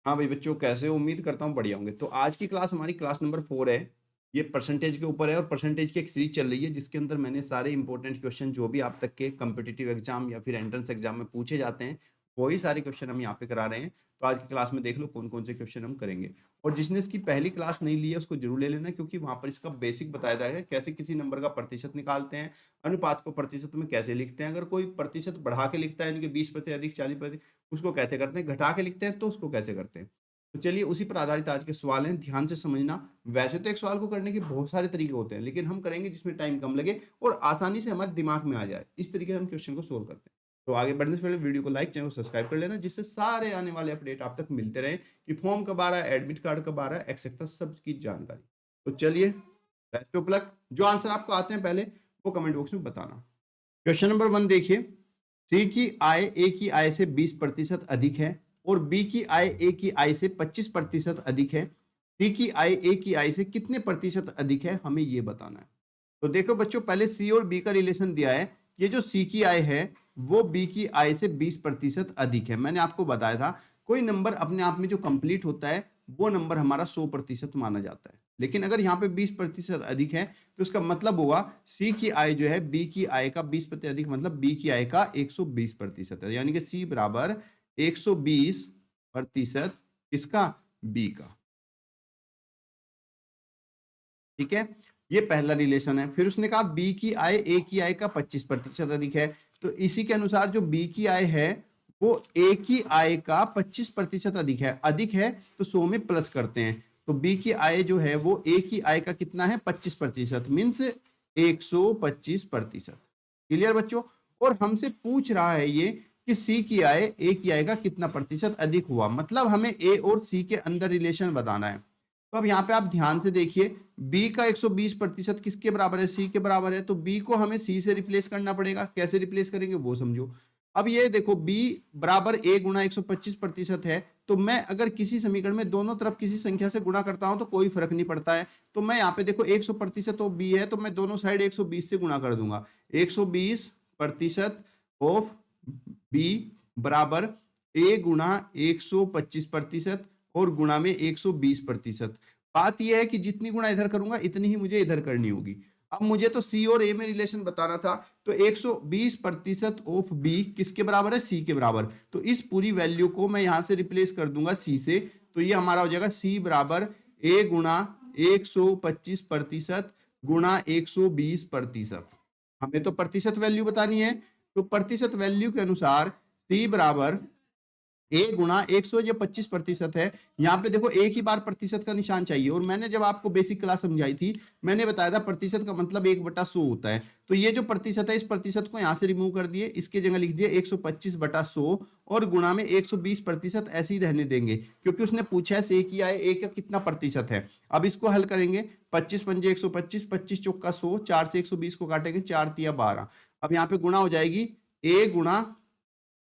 हाँ भाई बच्चों, कैसे हो? उम्मीद करता हूँ बढ़िया होंगे। तो आज की क्लास हमारी क्लास नंबर 4 है। ये परसेंटेज के ऊपर है और परसेंटेज की एक सीरीज चल रही है जिसके अंदर मैंने सारे इंपॉर्टेंट क्वेश्चन जो भी आप तक के कम्पिटिटिव एग्जाम या फिर एंट्रेंस एग्जाम में पूछे जाते हैं, वही सारे क्वेश्चन हम यहाँ पे करा रहे हैं। तो आज की क्लास में देख लो कौन कौन से क्वेश्चन हम करेंगे। और जिसने इसकी पहली क्लास नहीं ली है उसको जरूर ले लेना, क्योंकि वहाँ पर इसका बेसिक बताया जाएगा कैसे किसी नंबर का प्रतिशत निकालते हैं, अनुपात को प्रतिशत में कैसे लिखते हैं, अगर कोई प्रतिशत बढ़ा के लिखता है यानी कि 20% अधिक 40%, उसको कैसे करते हैं, घटा के लिखते हैं तो उसको कैसे करते हैं। तो चलिए उसी पर आधारित आज के सवाल हैं, ध्यान से समझना। वैसे तो एक सवाल को करने के बहुत सारे तरीके होते हैं, लेकिन हम करेंगे जिसमें टाइम कम लगे और आसानी से हमारे दिमाग में आ जाए, इस तरीके से हम क्वेश्चन को सोल्व करते हैं। तो आगे बढ़ने से पहले वीडियो को लाइक, चैनल को सब्सक्राइब कर लेना, जिससे सारे आने वाले अपडेट आप तक मिलते रहे कि फॉर्म कब आ रहा है, एडमिट कार्ड कब आ रहा है, एक्सेट्रा सब की जानकारी। तो चलिए, बेस्ट ऑफ लक। जो आंसर आपको आते हैं पहले वो कमेंट बॉक्स में बताना। क्वेश्चन नंबर 1 देखिए। सी की आय ए की आय से 20% अधिक है और बी की आय ए की आय से 25% अधिक है। सी की आय ए की आय से कितने प्रतिशत अधिक है, हमें यह बताना है। तो देखो बच्चों, पहले सी और बी का रिलेशन दिया है। ये जो सी की आय है वो बी की आय से 20% अधिक है। मैंने आपको बताया था कोई नंबर अपने आप में जो कंप्लीट होता है वो नंबर हमारा 100% माना जाता है, लेकिन अगर यहाँ पे 20% अधिक है तो इसका मतलब होगा सी की आय जो है बी की आय का 20% अधिक, मतलब बी की आय का 120% है, यानी कि सी बराबर 120% इसका बी का। ठीक है, ये पहला रिलेशन है। फिर उसने कहा बी की आय ए की आय का 25% अधिक है, तो इसी के अनुसार जो बी की आय है वो ए की आय का 25% अधिक है। अधिक है तो 100 में प्लस करते हैं, तो बी की आय जो है वो ए की आय का कितना है, 25%, मीन्स 125%। क्लियर बच्चों? और हमसे पूछ रहा है ये कि सी की आय ए की आय का कितना प्रतिशत अधिक हुआ, मतलब हमें ए और सी के अंदर रिलेशन बताना है। तो अब यहाँ पे आप ध्यान से देखिए, बी का 120% किसके बराबर है, सी के बराबर है, तो बी को हमें सी से रिप्लेस करना पड़ेगा। कैसे रिप्लेस करेंगे वो समझो। अब ये देखो बी बराबर ए गुणा 125% है, तो मैं अगर किसी समीकरण में दोनों तरफ किसी संख्या से गुणा करता हूं तो कोई फर्क नहीं पड़ता है। तो मैं यहाँ पे देखो 100% ऑफ बी है, तो मैं दोनों साइड 120 से गुणा कर दूंगा। 120% ऑफ बी बराबर ए गुणा 125% और गुणा में 120%। बात यह है कि जितनी गुणा इधर करूंगा इतनी ही मुझे इधर करनी होगी। अब मुझे तो सी और ए में रिलेशन बताना था, तो 120% ऑफ बी किसके बराबर है, सी के बराबर। तो इस पूरी वैल्यू को मैं यहां से रिप्लेस कर दूंगा सी से, तो ये हमारा हो जाएगा सी बराबर ए गुणा 125% गुणा 120%। हमें तो प्रतिशत वैल्यू बतानी है, तो प्रतिशत वैल्यू के अनुसार सी बराबर ए गुणा 100, जो 25% है। यहाँ पे देखो एक ही बार प्रतिशत का निशान चाहिए, और मैंने जब आपको बेसिक क्लास समझाई थी मैंने बताया था प्रतिशत का मतलब 1/100 होता है। तो ये जो प्रतिशत है इस प्रतिशत को यहाँ से रिमूव कर दिए, इसके जगह लिख दिए 125/100 और गुणा में 120% ऐसे ही रहने देंगे, क्योंकि उसने पूछा है से किया है ए का कितना प्रतिशत है। अब इसको हल करेंगे, 25 पंजे 125, 25 चौका 100, 4 से 120 को काटेंगे, 4 तिया 12। अब यहाँ पे गुणा हो जाएगी ए गुणा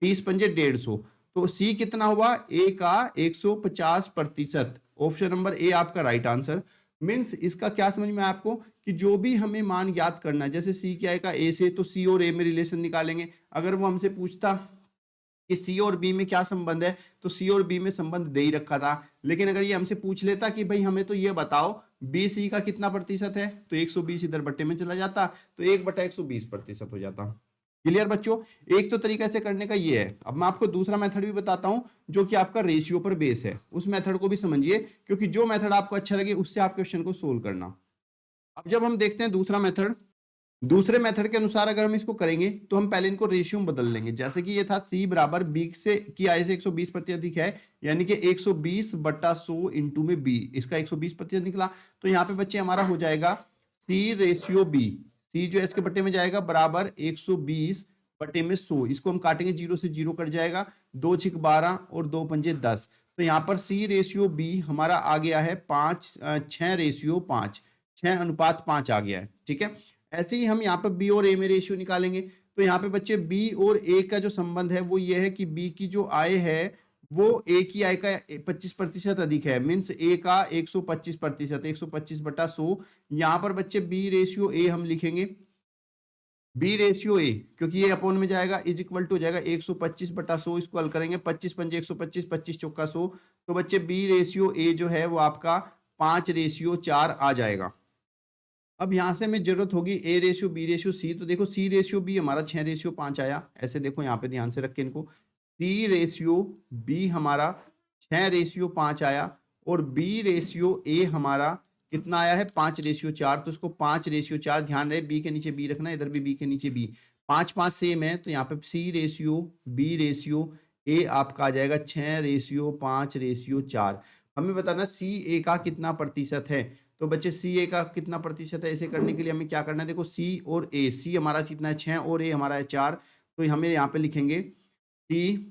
30 पंजे 150, तो सी कितना हुआ, ए का 150%। ऑप्शन नंबर ए आपका राइट आंसर। मीन्स इसका क्या समझ में आपको कि जो भी हमें मान ज्ञात करना है, जैसे सी क्या आएगा ए से, तो सी और ए में रिलेशन निकालेंगे। अगर वो हमसे पूछता कि सी और बी में क्या संबंध है, तो सी और बी में संबंध दे ही रखा था। लेकिन अगर ये हमसे पूछ लेता कि भाई हमें तो ये बताओ बी सी का कितना प्रतिशत है, तो 120 इधर बट्टे में चला जाता, तो 1/120% हो जाता। क्लियर बच्चों? एक तो तरीका से करने का ये है। अब मैं आपको दूसरा मेथड भी बताता हूं जो कि आपका रेशियो पर बेस है, उस मेथड को भी समझिए, क्योंकि जो मेथड आपको अच्छा लगे उससे आप क्वेश्चन को सोल्व करना। अब जब हम देखते हैं दूसरा मेथड, दूसरे मेथड के अनुसार अगर हम इसको करेंगे तो हम पहले इनको रेशियो में बदल लेंगे। जैसे कि ये था सी बराबर बी से की आय से 120% अधिक है, यानी कि 120/100 इंटू में बी, इसका 120% निकला। तो यहाँ पे बच्चे हमारा हो जाएगा सी रेशियो बी, सी जो है इसके बट्टे में जाएगा बराबर 120/100। इसको हम काटेंगे, 0 से 0 कट जाएगा, 2 छिक 12 और 2 पंजे 10। तो यहाँ पर सी रेशियो बी हमारा आ गया है 6/5, 6:5 आ गया है। ठीक है, ऐसे ही हम यहाँ पे बी और ए में रेशियो निकालेंगे। तो यहाँ पे बच्चे बी और ए का जो संबंध है वो ये है कि बी की जो आय है वो ए की आय का 25% अधिक है, मीन्स ए का 125%, 125/100। यहाँ पर बच्चे बी रेशियो ए हम लिखेंगे, बी रेशियो ए, क्योंकि ये अपोन में जाएगा, इज इक्वल टू हो जाएगा 125 बटा 100, इसको हल करेंगे 25 पंजे 125, 25 चौका 100, तो बच्चे बी रेशियो ए जो है वो आपका 5:4 आ जाएगा। अब यहां से हमें जरूरत होगी A ratio B ratio C, तो देखो सी रेशियो बी हमारा 6:5 आया, ऐसे देखो यहाँ पे ध्यान से रख के इनको, सी रेशियो बी हमारा 6:5 आया, और बी रेशियो ए हमारा कितना आया है 5:4, तो इसको 5:4, ध्यान रहे बी के नीचे बी रखना, इधर भी बी के नीचे बी, 5 सेम है, तो यहाँ पे सी रेशियो बी रेशियो ए आपका आ जाएगा 6:5:4। हमें बताना सी ए का कितना प्रतिशत है, तो बच्चे सी ए का कितना प्रतिशत है, ऐसे करने के लिए हमें क्या करना है, देखो सी और ए, सी हमारा कितना है 6 और ए हमारा है 4, तो हमें यहाँ पे लिखेंगे सी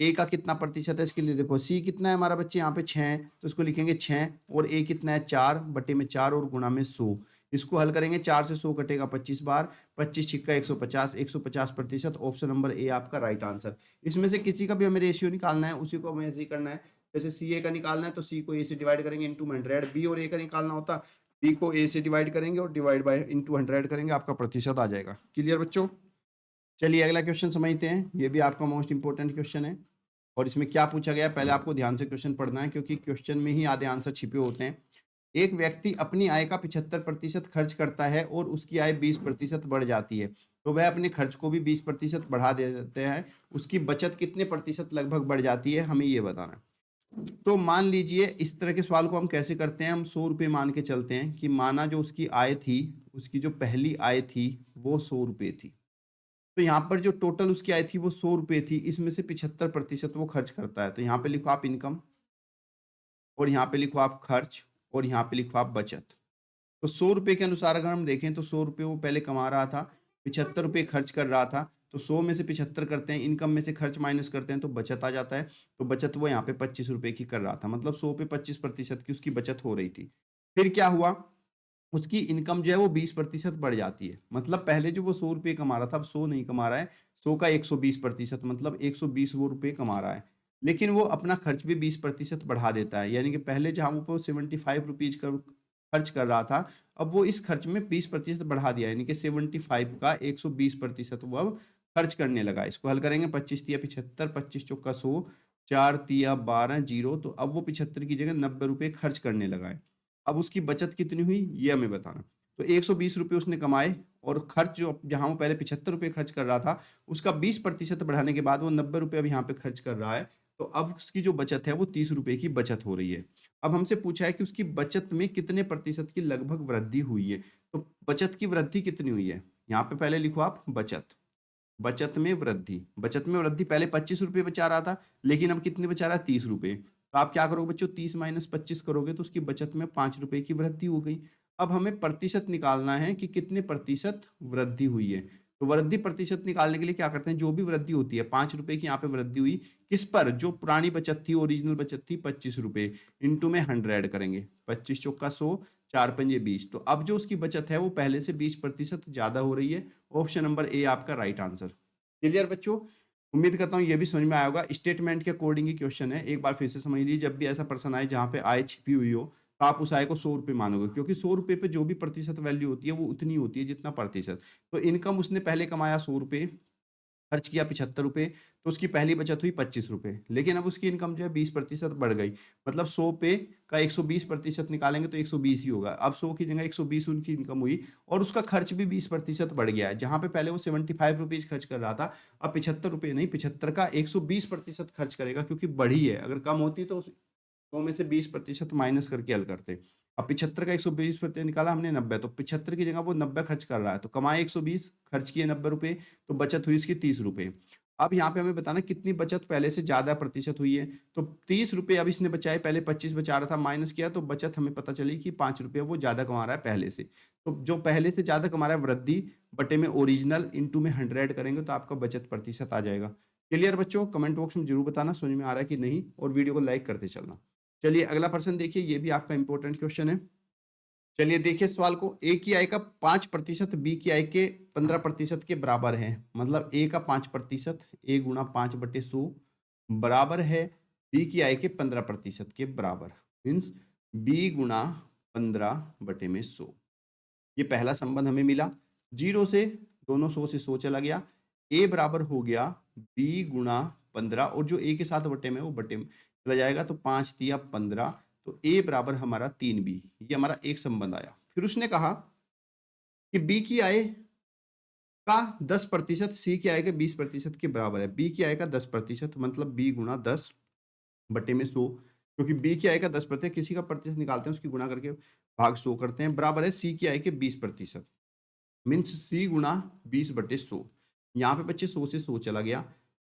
ए का कितना प्रतिशत है, इसके लिए देखो सी कितना है हमारा बच्चे यहाँ पे 6, तो इसको लिखेंगे 6, और ए कितना है 4/4 और गुणा में 100, इसको हल करेंगे 4 से 100 कटेगा 25 बार, 25 छिक्का 150, 150%, ऑप्शन नंबर ए आपका राइट आंसर। इसमें से किसी का भी हमें रेशियो निकालना है, उसी को हमें ऐसे ही करना है, जैसे सी ए का निकालना है तो सी को ए से डिवाइड करेंगे इंटू 100, बी और ए का निकालना होता बी को ए से डिवाइड करेंगे और डिवाइड बाय इंटू 100 करेंगे, आपका प्रतिशत आ जाएगा। क्लियर बच्चों? चलिए अगला क्वेश्चन समझते हैं, ये भी आपका मोस्ट इंपोर्टेंट क्वेश्चन है, और इसमें क्या पूछा गया पहले आपको ध्यान से क्वेश्चन पढ़ना है, क्योंकि क्वेश्चन में ही आधे आंसर छिपे होते हैं। एक व्यक्ति अपनी आय का 75% खर्च करता है और उसकी आय 20% बढ़ जाती है, तो वह अपने खर्च को भी 20% बढ़ा देते हैं, उसकी बचत कितने प्रतिशत लगभग बढ़ जाती है, हमें ये बताना है। तो मान लीजिए इस तरह के सवाल को हम कैसे करते हैं, हम 100 रुपये मान के चलते हैं कि माना जो उसकी आय थी, उसकी जो पहली आय थी वो 100 रुपये थी, तो यहाँ पर जो टोटल उसकी आय थी वो 100 रुपये थी, इसमें से 75% वो खर्च करता है, तो यहाँ पे लिखो आप इनकम, और यहाँ पे लिखो आप खर्च, और यहाँ पे लिखो आप बचत। तो 100 रुपये के अनुसार अगर हम देखें तो 100 रुपये वो पहले कमा रहा था, 75 रुपये खर्च कर रहा था, तो 100 में से 75 करते हैं, इनकम में से खर्च माइनस करते हैं तो बचत आ जाता है, तो बचत वो यहाँ पे 25 रुपये की कर रहा था, मतलब 100 पे 25% की उसकी बचत हो रही थी। फिर क्या हुआ, उसकी इनकम जो है वो 20% बढ़ जाती है, मतलब पहले जो वो 100 रुपये कमा रहा था अब 100 नहीं कमा रहा है, 100 का 120%, मतलब 120 वो रुपये कमा रहा है, लेकिन वो अपना खर्च भी 20% बढ़ा देता है, यानी कि पहले जहां वो 75 रुपीज खर्च कर रहा था, अब वो इस खर्च में 20% बढ़ा दिया, यानी कि 75 का 120% वो अब खर्च करने लगा। इसको हल करेंगे 25 तिया 75, 25 चौका 100, 4 तिया 12 जीरो, तो अब वो 75 की जगह 90 रुपये खर्च करने लगा है। अब उसकी बचत कितनी हुई ये हमें बताना, तो 120 रुपये उसने कमाए, और खर्च जो जहां वो पहले 75 रुपये खर्च कर रहा था उसका 20% बढ़ाने के बाद वो 90 रुपये अब यहाँ पे खर्च कर रहा है, तो अब उसकी जो बचत है वो 30 रुपये की बचत हो रही है। अब हमसे पूछा है कि उसकी बचत में कितने प्रतिशत की लगभग वृद्धि हुई है, तो बचत की वृद्धि कितनी हुई है, यहाँ पे पहले लिखो आप बचत, बचत में वृद्धि, बचत में वृद्धि, पहले 25 रुपये बचा रहा था लेकिन अब कितने बचा रहा है 30 रुपये, तो आप क्या करोगे बच्चों 30 माइनस 25 करोगे तो उसकी बचत में 5 रुपये की वृद्धि हो गई। अब हमें प्रतिशत निकालना है कि कितने प्रतिशत वृद्धि हुई है, तो वृद्धि प्रतिशत निकालने के लिए क्या करते हैं, जो भी वृद्धि होती है 5 रुपये की यहाँ पे वृद्धि हुई, किस पर, जो पुरानी बचत थी ओरिजिनल बचत थी 25 रुपये, इंटू में 100 करेंगे, 25 चौका 100, 4 पंजे 20, तो अब जो उसकी बचत है वो पहले से 20% ज्यादा हो रही है, ऑप्शन नंबर ए आपका राइट आंसर। क्लियर बच्चों? उम्मीद करता हूँ ये भी समझ में आया होगा, स्टेटमेंट के अकॉर्डिंग ही क्वेश्चन है, एक बार फिर से समझ लीजिए, जब भी ऐसा प्रश्न आए जहाँ पे आय छिपी हुई हो तो आप उस आय को 100 रुपये मानोगे, क्योंकि 100 रुपये पे जो भी प्रतिशत वैल्यू होती है वो उतनी होती है जितना प्रतिशत, तो इनकम उसने पहले कमाया 100 रुपये, खर्च किया 75 रुपये, तो उसकी पहली बचत हुई 25 रुपये, लेकिन अब उसकी इनकम जो है 20% बढ़ गई, मतलब 100 पे का 120% निकालेंगे तो 120 ही होगा, अब 100 की जगह 120 उनकी इनकम हुई, और उसका खर्च भी 20% बढ़ गया है, जहां पे पहले वो 75 रुपीज खर्च कर रहा था अब 75 रुपये नहीं, 75 का 120% खर्च करेगा, क्योंकि बढ़ी है, अगर कम होती तो 100 में से 20% माइनस करके हल करते। अब 75 का 120% निकाला हमने 90, तो 75 की जगह वो 90 खर्च कर रहा है, तो कमाए 120, खर्च किए 90 रुपये, तो बचत हुई इसकी 30 रुपये। अब यहाँ पे हमें बताना कितनी बचत पहले से ज्यादा प्रतिशत हुई है, तो 30 रुपये अब इसने बचाए, पहले 25 बचा रहा था, माइनस किया तो बचत हमें पता चली कि 5 रुपये वो ज्यादा कमा रहा है पहले से, तो जो पहले से ज्यादा कमा रहा है वृद्धि बटे में ओरिजिनल इंटू में 100 करेंगे तो आपका बचत प्रतिशत आ जाएगा। क्लियर बच्चों? कमेंट बॉक्स में जरूर बताना समझ में आ रहा है कि नहीं, और वीडियो को लाइक करते चलना। चलिए अगला प्रश्न देखिए, ये भी आपका इंपॉर्टेंट क्वेश्चन है। चलिए देखिए सवाल को, ए की आय का 5% बी की आय के 15% के बराबर है, मतलब ए का 5%, ए गुणा 5/100 बराबर है बी की आय के 15% के बराबर, मीन्स बी गुणा 15/100। ये पहला संबंध हमें मिला, 0 से दोनों 100 से 100 चला गया, ए बराबर हो गया बी गुणा 15, और जो ए के साथ बटे में वो बटे में चला जाएगा, तो 5 दिया 15, तो ए बराबर हमारा 3b, ये हमारा एक संबंध आया। फिर उसने कहा कि बी की आय का 10%, सी की आय का 20% के बराबर है। बी की आय का 10% मतलब बी गुणा 10 बटे में 100, क्योंकि बी की आय का 10%, किसी का प्रतिशत निकालते हैं उसकी गुणा करके भाग 100 करते हैं, बराबर है सी की आय के 20%, मीन्स सी गुणा 20 बटे 100। यहाँ पे बच्चे 100 से 100 चला गया,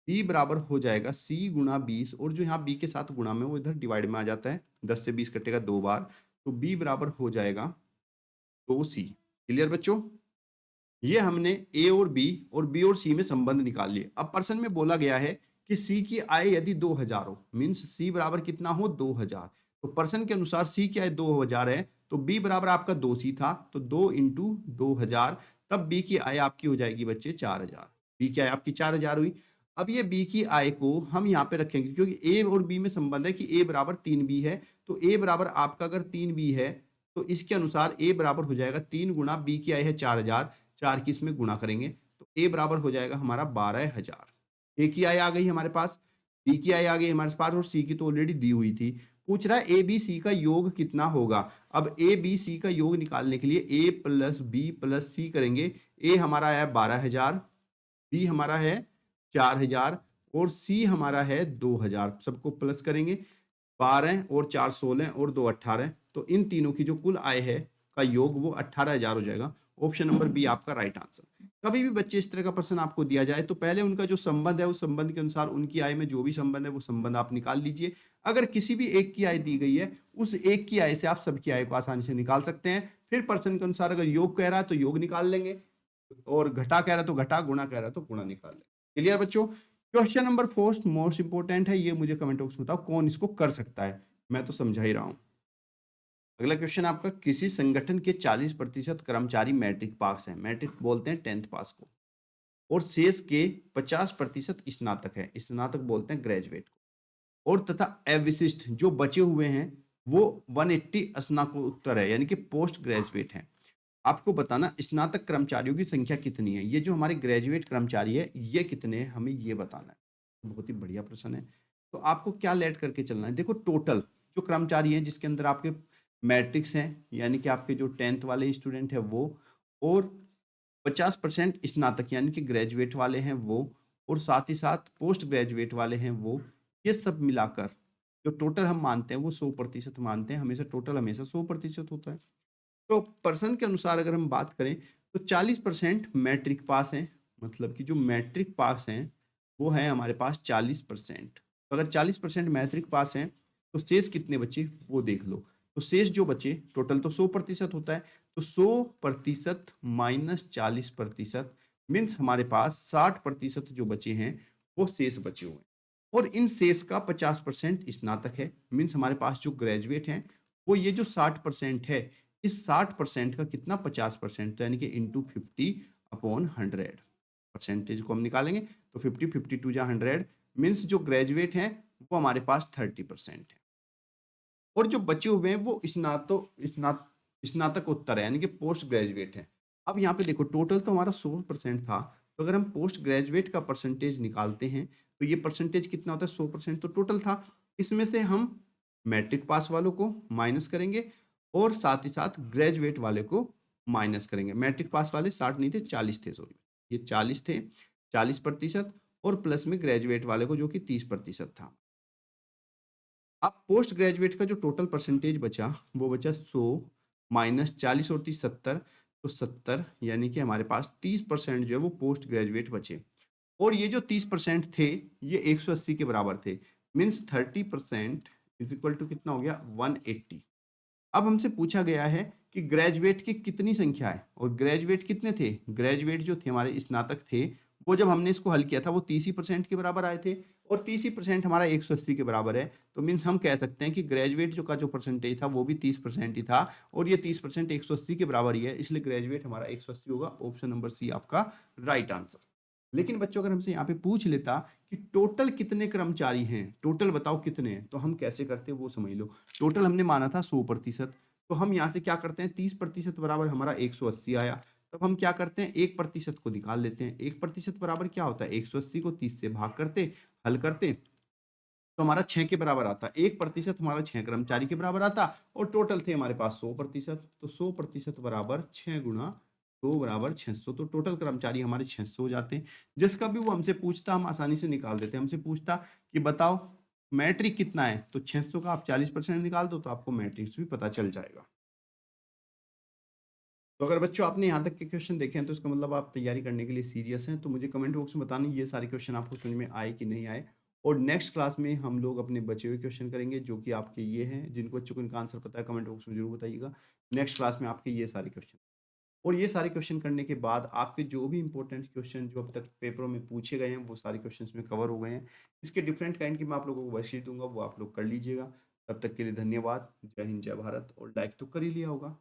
बी बराबर हो जाएगा सी गुणा 20, और जो यहाँ बी के साथ गुणा में वो इधर डिवाइड में आ जाता है, 10 से 20 कटेगा 2 बार, तो बी बराबर हो जाएगा 2c। क्लियर बच्चों? ये हमने ए और बी और सी में संबंध निकाल लिए। अब प्रश्न में बोला गया है कि सी की आय यदि 2000 हो, मीन्स सी बराबर कितना हो 2000, तो प्रश्न के अनुसार सी की आय 2000 है, तो बी बराबर आपका 2c था, तो 2 इंटू 2000, तब बी की आय आपकी हो जाएगी बच्चे 4000। बी की आय आपकी 4000 हुई। अब ये बी की आय को हम यहाँ पे रखेंगे, क्योंकि ए और बी में संबंध है कि ए बराबर 3b है, तो ए बराबर आपका अगर 3b है तो इसके अनुसार ए बराबर हो जाएगा 3 गुणा बी की आय है 4000, 4 की इसमें गुणा करेंगे, तो ए बराबर हो जाएगा हमारा 12000। ए की आय आ गई हमारे पास, बी की आय आ गई हमारे पास, और सी की तो ऑलरेडी दी हुई थी। पूछ रहा है ए बी सी का योग कितना होगा। अब ए बी सी का योग निकालने के लिए ए प्लस बी प्लस सी करेंगे। ए हमारा है 12000, बी हमारा है 4000, और सी हमारा है 2000, सबको प्लस करेंगे, 12 और 4 16 और 2 18, तो इन तीनों की जो कुल आय है का योग वो 18000 हो जाएगा। ऑप्शन नंबर बी आपका राइट आंसर। कभी भी बच्चे इस तरह का प्रश्न आपको दिया जाए तो पहले उनका जो संबंध है उस संबंध के अनुसार उनकी आय में जो भी संबंध है वो संबंध आप निकाल लीजिए। अगर किसी भी एक की आय दी गई है, उस एक की आय से आप सबकी आय को आसानी से निकाल सकते हैं। फिर प्रश्न के अनुसार अगर योग कह रहा है तो योग निकाल लेंगे, और घटा कह रहा है तो घटा, गुणा कह रहा है तो गुणा निकाल लेंगे। क्लियर बच्चों? क्वेश्चन नंबर 4 मोस्ट इंपोर्टेंट है, ये मुझे कमेंट बॉक्स में बताओ कौन इसको कर सकता है, मैं तो समझा ही रहा हूं। अगला क्वेश्चन आपका, किसी संगठन के 40% कर्मचारी मैट्रिक पास हैं, मैट्रिक बोलते हैं 10th पास को, और शेष के 50% स्नातक है, स्नातक बोलते हैं ग्रेजुएट को, और तथा अविशिष्ट जो बचे हुए हैं वो 180 स्नातकोत्तर है, यानी कि पोस्ट ग्रेजुएट है। आपको बताना स्नातक कर्मचारियों की संख्या कितनी है। ये जो हमारे ग्रेजुएट कर्मचारी है ये कितने हैं, हमें ये बताना है। बहुत ही बढ़िया प्रश्न है। तो आपको क्या लेट करके चलना है, देखो टोटल जो कर्मचारी हैं जिसके अंदर आपके मैट्रिक्स हैं, यानी कि आपके जो 10th वाले स्टूडेंट है वो, और 50% स्नातक यानी कि ग्रेजुएट वाले हैं वो, और साथ ही साथ पोस्ट ग्रेजुएट वाले हैं वो, ये सब मिलाकर जो टोटल हम मानते हैं वो 100% मानते हैं, हमेशा टोटल हमेशा 100% होता है। तो पर्सन के अनुसार अगर हम बात करें तो 40% मैट्रिक पास हैं, मतलब कि जो मैट्रिक पास हैं वो है हमारे पास 40%। तो अगर 40% मैट्रिक पास हैं तो शेष कितने बचे वो देख लो। तो शेष जो बचे, टोटल तो 100% होता है, तो 100% माइनस 40% मीन्स हमारे पास 60% जो बचे हैं वो शेष बचे हुए हैं, और इन शेष का 50% स्नातक है, मीन्स हमारे पास जो ग्रेजुएट हैं वो ये जो 60% है, इस 60% का कितना 50%, यानी कि इंटू 50/100 परसेंटेज को हम निकालेंगे, तो 50 52 जा 100 मीन्स जो ग्रेजुएट हैं वो हमारे पास 30% है, और जो बचे हुए हैं वो स्नातकोत्तर है, यानी कि पोस्ट ग्रेजुएट है। अब यहाँ पे देखो टोटल तो हमारा 100% था, तो अगर हम पोस्ट ग्रेजुएट का परसेंटेज निकालते हैं तो ये परसेंटेज कितना होता है, 100% तो टोटल था, इसमें से हम मैट्रिक पास वालों को माइनस करेंगे और साथ ही साथ ग्रेजुएट वाले को माइनस करेंगे। मैट्रिक पास वाले 60 नहीं थे, 40 थे, सॉरी ये 40 थे, 40%, और प्लस में ग्रेजुएट वाले को जो कि 30% था। अब पोस्ट ग्रेजुएट का जो टोटल परसेंटेज बचा वो बचा 100 माइनस 40 और 30 70, तो 70, यानी कि हमारे पास 30% जो है वो पोस्ट ग्रेजुएट बचे, और ये जो 30% थे ये 180 के बराबर थे, मीन्स 30% इज इक्वल टू कितना हो गया 180। अब हमसे पूछा गया है कि ग्रेजुएट की कितनी संख्या है, और ग्रेजुएट कितने थे, ग्रेजुएट जो थे हमारे स्नातक थे वो जब हमने इसको हल किया था वो 30% के बराबर आए थे, और 30% हमारा 180 के बराबर है, तो मीन्स हम कह सकते हैं कि ग्रेजुएट जो परसेंटेज था वो भी 30% ही था, और ये 30% 180 के बराबर ही है, इसलिए ग्रेजुएट हमारा 180 होगा। ऑप्शन नंबर सी आपका राइट आंसर। लेकिन बच्चों अगर हमसे यहाँ पे पूछ लेता कि टोटल कितने कर्मचारी हैं, टोटल बताओ कितने हैं, तो हम कैसे करते वो समझ लो। टोटल हमने माना था 100%, तो हम यहाँ से क्या करते हैं 30% बराबर हमारा 180 आया, तब हम क्या करते हैं, 1% को निकाल लेते हैं। 1% बराबर क्या होता है, 180 को 30 से भाग करते, हल करते तो हमारा 6 के बराबर आता। 1% हमारा 6 कर्मचारी के बराबर आता और टोटल थे हमारे पास 100%, तो 100% बराबर 6 गुणा 2 बराबर 600, तो टोटल कर्मचारी हमारे 600 हो जाते हैं। जिसका भी वो हमसे पूछता हम आसानी से निकाल देते हैं। हमसे पूछता कि बताओ मैट्रिक कितना है, तो 600 का आप 40% निकाल दो तो आपको मैट्रिक्स भी पता चल जाएगा। तो अगर बच्चों आपने यहाँ तक के क्वेश्चन देखे हैं तो इसका मतलब आप तैयारी करने के लिए सीरियस हैं। तो मुझे कमेंट बॉक्स में बताना ये सारे क्वेश्चन आपको समझ में आए कि नहीं आए। और नेक्स्ट क्लास में हम लोग अपने बचे हुए क्वेश्चन करेंगे जो कि आपके ये हैं, जिनको बच्चों को इनका आंसर पता है कमेंट बॉक्स में जरूर बताइएगा। नेक्स्ट क्लास में आपके ये सारे क्वेश्चन, और ये सारे क्वेश्चन करने के बाद आपके जो भी इंपॉर्टेंट क्वेश्चन जो अब तक पेपरों में पूछे गए हैं वो सारे क्वेश्चन में कवर हो गए हैं। इसके डिफरेंट काइंड की मैं आप लोगों को वर्कशीट दूंगा, वो आप लोग कर लीजिएगा। तब तक के लिए धन्यवाद। जय हिंद, जय भारत। और लाइक तो कर ही लिया होगा।